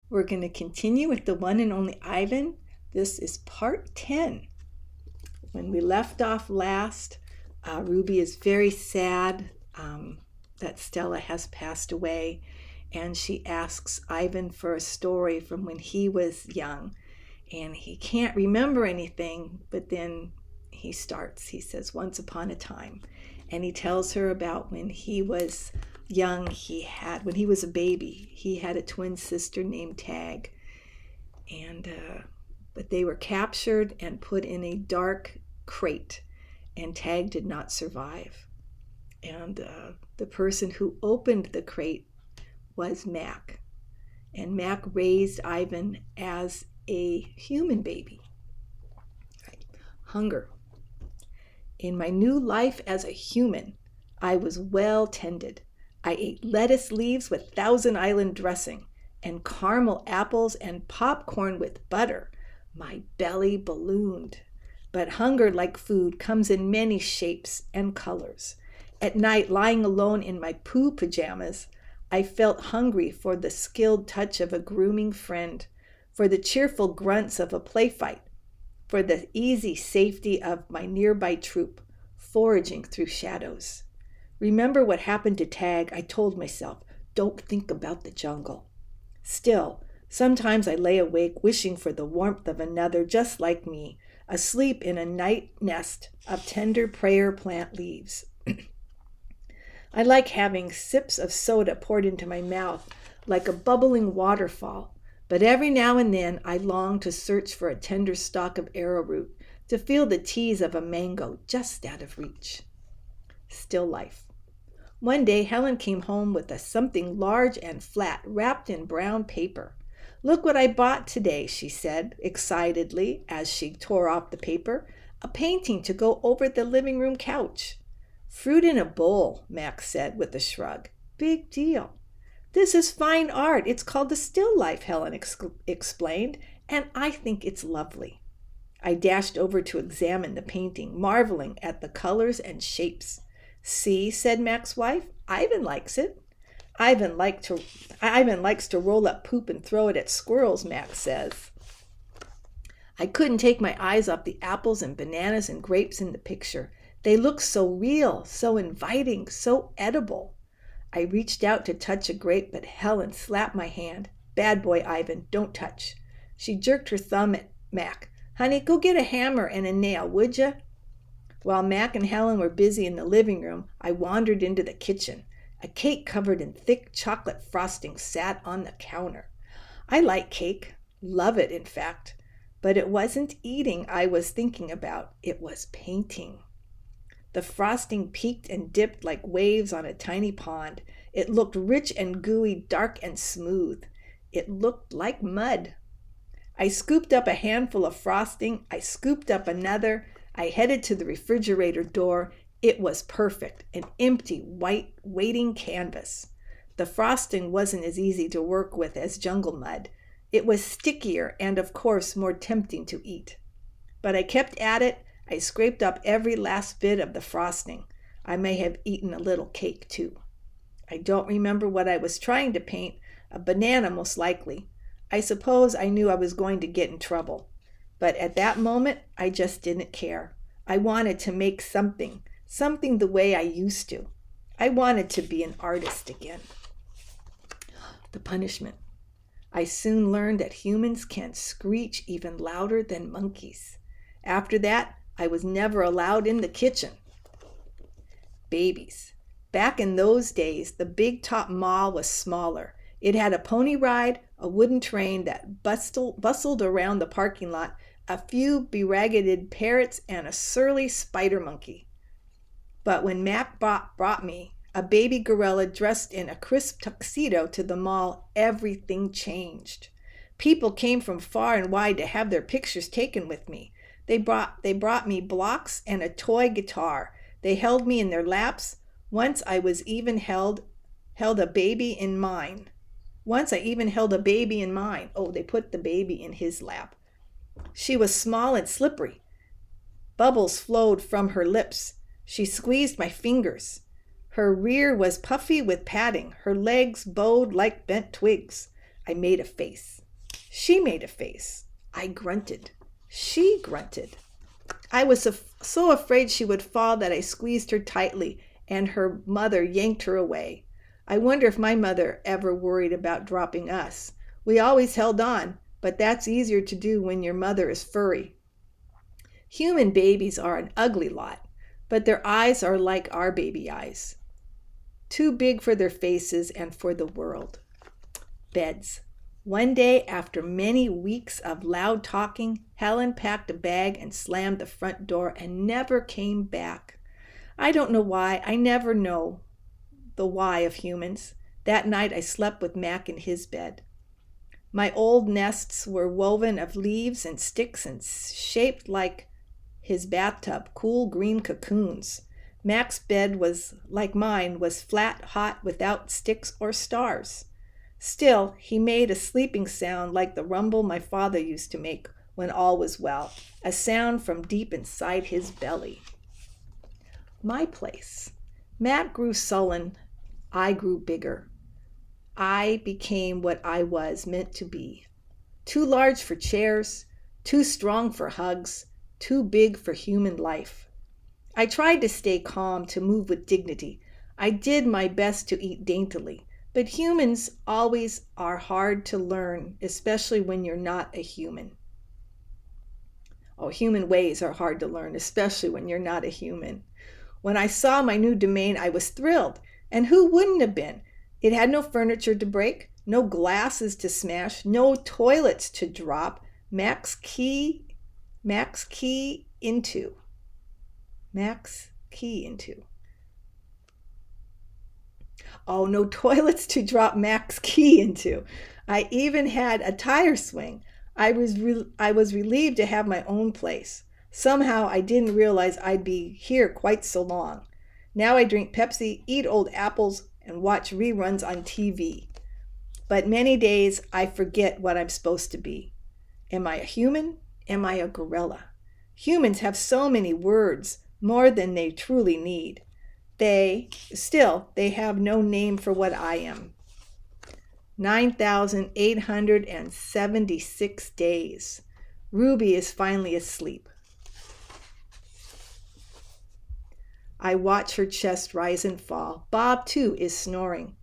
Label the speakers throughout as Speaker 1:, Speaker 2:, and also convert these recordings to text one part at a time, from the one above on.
Speaker 1: We're going to continue with the one and only Ivan. This is part 10. When we left off last, Ruby is very sad that Stella has passed away, and she asks Ivan for a story from when he was young, and he can't remember anything, but then he starts. He says, "Once upon a time," and he tells her about when he was young. When he was a baby, he had a twin sister named Tag, and but they were captured and put in a dark crate, and Tag did not survive. And the person who opened the crate was Mac, and Mac raised Ivan as a human baby. Right. Hunger. In my new life as a human, I was well tended. I ate lettuce leaves with Thousand Island dressing and caramel apples and popcorn with butter. My belly ballooned. But hunger, like food, comes in many shapes and colors. At night, lying alone in my poo pajamas, I felt hungry for the skilled touch of a grooming friend, for the cheerful grunts of a play fight, for the easy safety of my nearby troop, foraging through shadows. Remember what happened to Tag, I told myself. Don't think about the jungle. Still, sometimes I lay awake wishing for the warmth of another just like me, asleep in a night nest of tender prayer plant leaves. I like having sips of soda poured into my mouth like a bubbling waterfall, but every now and then I long to search for a tender stalk of arrowroot, to feel the tease of a mango just out of reach. Still life. One day Helen came home with something large and flat wrapped in brown paper. "Look what I bought today," she said excitedly as she tore off the paper. "A painting to go over the living room couch." "Fruit in a bowl," Max said with a shrug. "Big deal." "This is fine art. It's called the still life," Helen explained, "and I think it's lovely." I dashed over to examine the painting, marveling at the colors and shapes. "See," said Mac's wife, "Ivan likes it." Ivan likes to roll up poop and throw it at squirrels," Max says. I couldn't take my eyes off the apples and bananas and grapes in the picture. They looked so real, so inviting, so edible. I reached out to touch a grape, but Helen slapped my hand. "Bad boy, Ivan, don't touch." She jerked her thumb at Mac. "Honey, go get a hammer and a nail, would ya?" While Mac and Helen were busy in the living room, I wandered into the kitchen. A cake covered in thick chocolate frosting sat on the counter. I like cake, love it in fact, but it wasn't eating I was thinking about, it was painting. The frosting peaked and dipped like waves on a tiny pond. It looked rich and gooey, dark and smooth. It looked like mud. I scooped up a handful of frosting. I scooped up another. I headed to the refrigerator door. It was perfect, an empty, white, waiting canvas. The frosting wasn't as easy to work with as jungle mud. It was stickier and, of course, more tempting to eat. But I kept at it. I scraped up every last bit of the frosting. I may have eaten a little cake, too. I don't remember what I was trying to paint, a banana most likely. I suppose I knew I was going to get in trouble. But at that moment, I just didn't care. I wanted to make something the way I used to. I wanted to be an artist again. The punishment. I soon learned that humans can screech even louder than monkeys. After that, I was never allowed in the kitchen. Babies. Back in those days, the Big Top Mall was smaller. It had a pony ride, a wooden train that bustled around the parking lot, a few beragged parrots, and a surly spider monkey. But when Mac brought me a baby gorilla dressed in a crisp tuxedo to the mall, everything changed. People came from far and wide to have their pictures taken with me. They brought me blocks and a toy guitar. They held me in their laps. Once I even held a baby in mine. Oh, they put the baby in his lap. She was small and slippery. Bubbles flowed from her lips. She squeezed my fingers. Her rear was puffy with padding. Her legs bowed like bent twigs. I made a face. She made a face. I grunted. She grunted. I was so afraid she would fall that I squeezed her tightly, and her mother yanked her away. I wonder if my mother ever worried about dropping us. We always held on, but that's easier to do when your mother is furry. Human babies are an ugly lot, but their eyes are like our baby eyes. Too big for their faces and for the world. Beds. One day, after many weeks of loud talking, Helen packed a bag and slammed the front door and never came back. I don't know why. I never know the why of humans. That night I slept with Mac in his bed. My old nests were woven of leaves and sticks and shaped like his bathtub, cool green cocoons. Mac's bed was, like mine, was flat, hot, without sticks or stars. Still, he made a sleeping sound like the rumble my father used to make when all was well, a sound from deep inside his belly. My place. Mac grew sullen. I grew bigger. I became what I was meant to be. Too large for chairs, too strong for hugs, too big for human life. I tried to stay calm, to move with dignity. I did my best to eat daintily. But humans always are hard to learn, especially when you're not a human. Oh, human ways are hard to learn, especially when you're not a human. When I saw my new domain, I was thrilled. And who wouldn't have been? It had no furniture to break, no glasses to smash, no toilets to drop. Mac's key into. Oh, no toilets to drop Mac's key into. I even had a tire swing. I was relieved to have my own place. Somehow I didn't realize I'd be here quite so long. Now I drink Pepsi, eat old apples, and watch reruns on TV. But many days I forget what I'm supposed to be. Am I a human? Am I a gorilla? Humans have so many words, more than they truly need. They have no name for what I am. 9,876 days. Ruby is finally asleep. I watch her chest rise and fall. Bob, too, is snoring.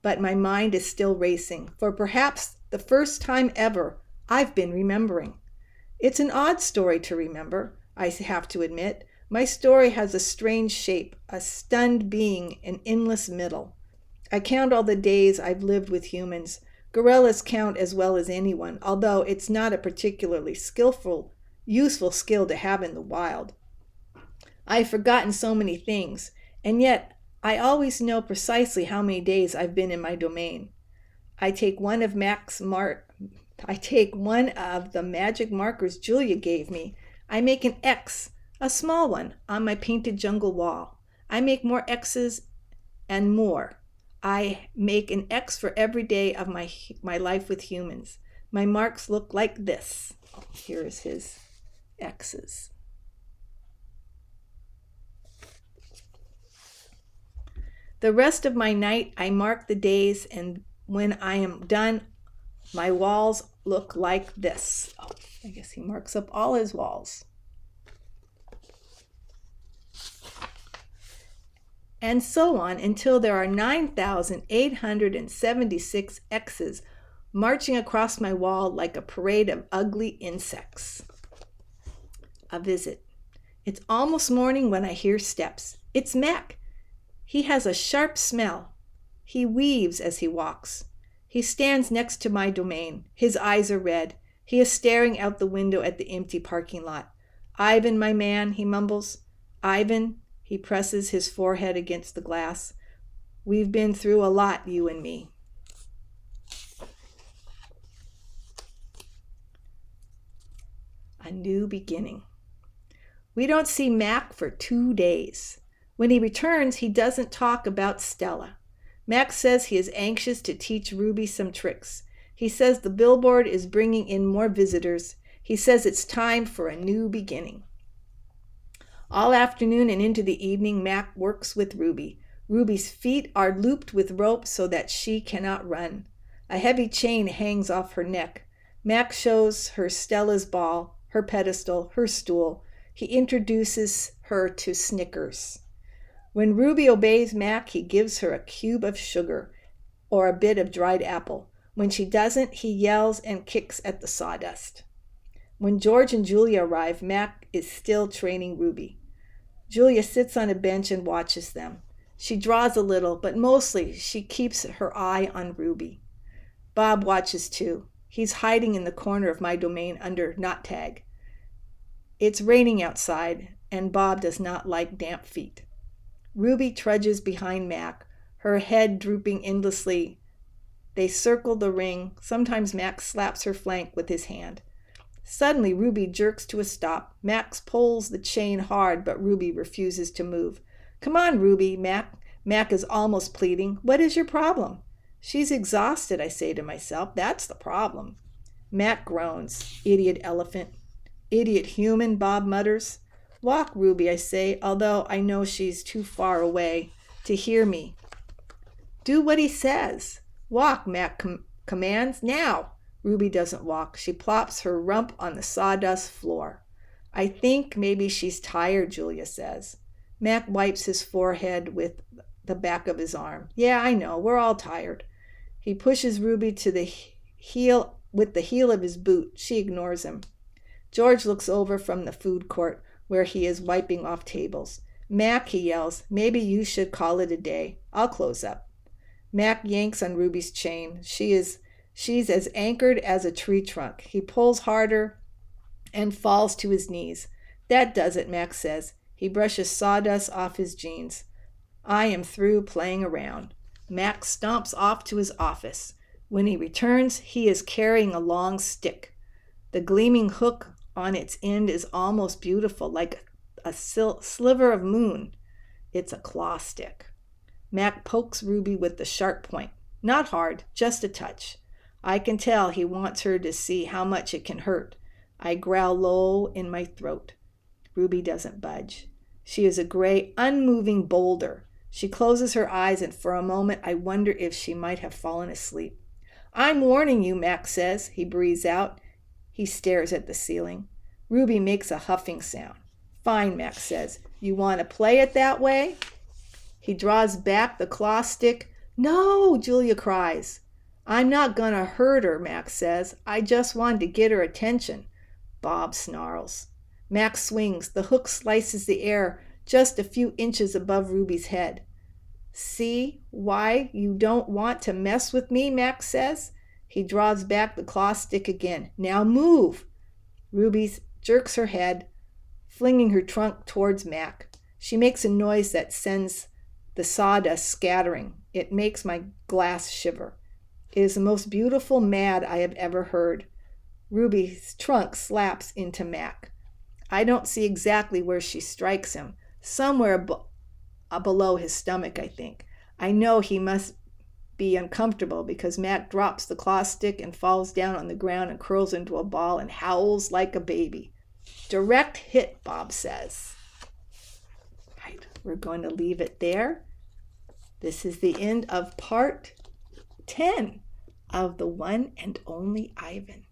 Speaker 1: But my mind is still racing. For perhaps the first time ever, I've been remembering. It's an odd story to remember, I have to admit. My story has a strange shape, a stunned being, an endless middle. I count all the days I've lived with humans. Gorillas count as well as anyone, although it's not a particularly useful skill to have in the wild. I've forgotten so many things, and yet I always know precisely how many days I've been in my domain. I take one of the magic markers Julia gave me. I make an X, a small one, on my painted jungle wall. I make more X's and more. I make an X for every day of my life with humans. My marks look like this. Oh, here's his X's. The rest of my night, I mark the days, and when I am done, my walls look like this. Oh, I guess he marks up all his walls. And so on until there are 9,876 X's marching across my wall like a parade of ugly insects. A visit. It's almost morning when I hear steps. It's Mac. He has a sharp smell. He weaves as he walks. He stands next to my domain. His eyes are red. He is staring out the window at the empty parking lot. Ivan, my man, he mumbles. Ivan, he presses his forehead against the glass. We've been through a lot, you and me. A new beginning. We don't see Mac for 2 days. When he returns, he doesn't talk about Stella. Mac says he is anxious to teach Ruby some tricks. He says the billboard is bringing in more visitors. He says it's time for a new beginning. All afternoon and into the evening, Mac works with Ruby. Ruby's feet are looped with rope so that she cannot run. A heavy chain hangs off her neck. Mac shows her Stella's ball, her pedestal, her stool. He introduces her to Snickers. When Ruby obeys Mac, he gives her a cube of sugar or a bit of dried apple. When she doesn't, he yells and kicks at the sawdust. When George and Julia arrive, Mac is still training Ruby. Julia sits on a bench and watches them. She draws a little, but mostly she keeps her eye on Ruby. Bob watches too. He's hiding in the corner of my domain under knot tag. It's raining outside, and Bob does not like damp feet. Ruby trudges behind Mac, her head drooping endlessly. They circle the ring. Sometimes Mac slaps her flank with his hand. Suddenly, Ruby jerks to a stop. Max pulls the chain hard, but Ruby refuses to move. Come on, Ruby, Mac. Mac is almost pleading. What is your problem? She's exhausted, I say to myself. That's the problem. Mac groans. Idiot elephant. Idiot human, Bob mutters. Walk, Ruby, I say, although I know she's too far away to hear me. Do what he says. Walk, Mac commands. Now. Ruby doesn't walk. She plops her rump on the sawdust floor. I think maybe she's tired, Julia says. Mac wipes his forehead with the back of his arm. Yeah, I know. We're all tired. He pushes Ruby to the heel with the heel of his boot. She ignores him. George looks over from the food court where he is wiping off tables. Mac, he yells, maybe you should call it a day. I'll close up. Mac yanks on Ruby's chain. She's as anchored as a tree trunk. He pulls harder and falls to his knees. That does it, Mac says. He brushes sawdust off his jeans. I am through playing around. Mac stomps off to his office. When he returns, he is carrying a long stick. The gleaming hook on its end is almost beautiful, like a sliver of moon. It's a claw stick. Mac pokes Ruby with the sharp point. Not hard, just a touch. I can tell he wants her to see how much it can hurt. I growl low in my throat. Ruby doesn't budge. She is a gray, unmoving boulder. She closes her eyes, and for a moment I wonder if she might have fallen asleep. I'm warning you, Mac says. He breathes out. He stares at the ceiling. Ruby makes a huffing sound. Fine, Mac says. You want to play it that way? He draws back the claw stick. No, Julia cries. I'm not going to hurt her, Mac says. I just wanted to get her attention. Bob snarls. Mac swings. The hook slices the air just a few inches above Ruby's head. See why you don't want to mess with me, Mac says. He draws back the claw stick again. Now move. Ruby jerks her head, flinging her trunk towards Mac. She makes a noise that sends the sawdust scattering. It makes my glass shiver. It is the most beautiful mad I have ever heard. Ruby's trunk slaps into Mac. I don't see exactly where she strikes him. Somewhere below his stomach, I think. I know he must be uncomfortable because Mac drops the claw stick and falls down on the ground and curls into a ball and howls like a baby. Direct hit, Bob says. Right, we're going to leave it there. This is the end of part 10 of The One and Only Ivan.